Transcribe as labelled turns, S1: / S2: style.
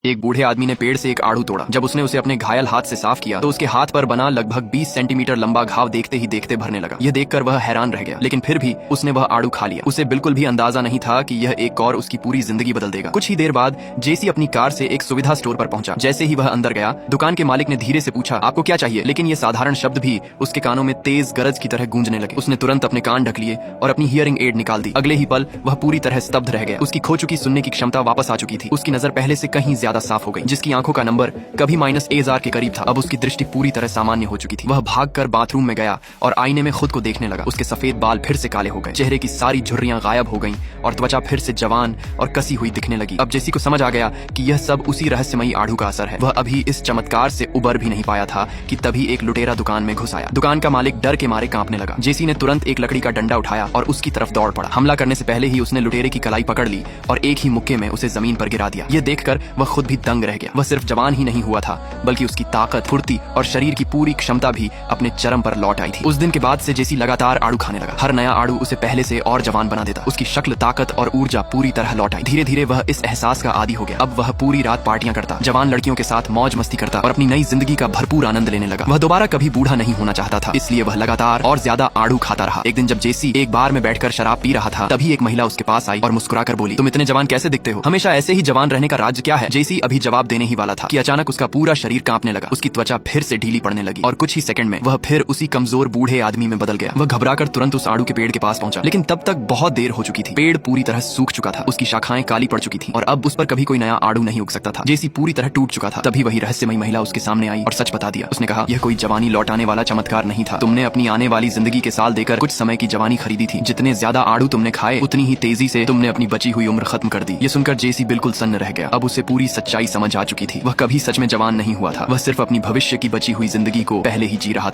S1: एक बूढ़े आदमी ने पेड़ से एक आड़ू तोड़ा। जब उसने उसे अपने घायल हाथ से साफ किया तो उसके हाथ पर बना लगभग 20 सेंटीमीटर लंबा घाव देखते ही देखते भरने लगा। यह देखकर वह हैरान रह गया, लेकिन फिर भी उसने वह आड़ू खा लिया। उसे बिल्कुल भी अंदाजा नहीं था कि यह एक और उसकी पूरी जिंदगी बदल देगा। कुछ ही देर बाद जेसी अपनी कार से एक सुविधा स्टोर पर पहुंचा। जैसे ही वह अंदर गया, दुकान के मालिक ने धीरे से पूछा, आपको क्या चाहिए? लेकिन ये साधारण शब्द भी उसके कानों में तेज गरज की तरह गूंजने लगे। उसने तुरंत अपने कान ढक लिए और अपनी हियरिंग एड निकाल दी। अगले ही पल वह पूरी तरह स्तब्ध रह गया। उसकी खो चुकी सुनने की क्षमता वापस आ चुकी थी। उसकी नजर पहले से कहीं ज्यादा साफ हो गई। जिसकी आंखों का नंबर कभी -1000 के करीब था, अब उसकी दृष्टि पूरी तरह सामान्य हो चुकी थी। वह भागकर बाथरूम में गया और आईने में खुद को देखने लगा। उसके सफेद बाल फिर से काले हो गए, चेहरे की सारी झुर्रियां गायब हो गईं और त्वचा फिर से जवान और कसी हुई दिखने लगी। अब जेसी को समझ आ गया कि यह सब उसी रहस्यमयी आड़ू का असर है। वह अभी इस चमत्कार से उबर भी नहीं पाया था कि तभी एक लुटेरा दुकान में घुस आया। दुकान का मालिक डर के मारे कांपने लगा। जेसी ने तुरंत एक लकड़ी का डंडा उठाया और उसकी तरफ दौड़ पड़ा। हमला करने से पहले ही उसने लुटेरे की कलाई पकड़ ली और एक ही मुक्के में उसे जमीन पर गिरा दिया। यह देखकर वह खुद भी दंग रह गया। वह सिर्फ जवान ही नहीं हुआ था, बल्कि उसकी ताकत, फुर्ती और शरीर की पूरी क्षमता भी अपने चरम पर लौट आई थी। उस दिन के बाद से जेसी लगातार आड़ू खाने लगा। हर नया आड़ू उसे पहले से और जवान बना देता। उसकी शक्ल, ताकत और ऊर्जा पूरी तरह लौट आई। धीरे धीरे वह इस एहसास का आदी हो गया। अब वह पूरी रात पार्टियां करता, जवान लड़कियों के साथ मौज मस्ती करता और अपनी नई जिंदगी का भरपूर आनंद लेने लगा। वह दोबारा कभी बूढ़ा नहीं होना चाहता था, इसलिए वह लगातार और ज्यादा आड़ू खाता रहा। एक दिन जब जेसी एक बार में बैठकर शराब पी रहा था, तभी एक महिला उसके पास आई और मुस्कुराकर बोली, तुम इतने जवान कैसे दिखते हो? हमेशा ऐसे ही जवान रहने का राज क्या है? जेसी अभी जवाब देने ही वाला था कि अचानक उसका पूरा शरीर कांपने लगा। उसकी त्वचा फिर से ढीली पड़ने लगी और कुछ ही सेकंड में वह फिर उसी कमजोर बूढ़े आदमी में बदल गया। वह घबराकर तुरंत उस आड़ू के पेड़ के पास पहुंचा, लेकिन तब तक बहुत देर हो चुकी थी। पेड़ पूरी तरह सूख चुका था, उसकी शाखाएं काली पड़ चुकी थी और अब उस पर कभी कोई नया आड़ू नहीं उग सकता था। जेसी पूरी तरह टूट चुका था। तभी वही रहस्यमयी महिला उसके सामने आई और सच बता दिया। उसने कहा, यह कोई जवानी लौटाने वाला चमत्कार नहीं था। तुमने अपनी आने वाली जिंदगी के साल देकर कुछ समय की जवानी खरीदी थी। जितने ज्यादा आड़ू तुमने खाए, उतनी ही तेजी से तुमने अपनी बची हुई उम्र खत्म कर दी। ये सुनकर जेसी बिल्कुल सन्न रह गया। अब उसे पूरी सच्चाई समझ आ चुकी थी। वह कभी सच में जवान नहीं हुआ था, वह सिर्फ अपनी भविष्य की बची हुई जिंदगी को पहले ही जी रहा था।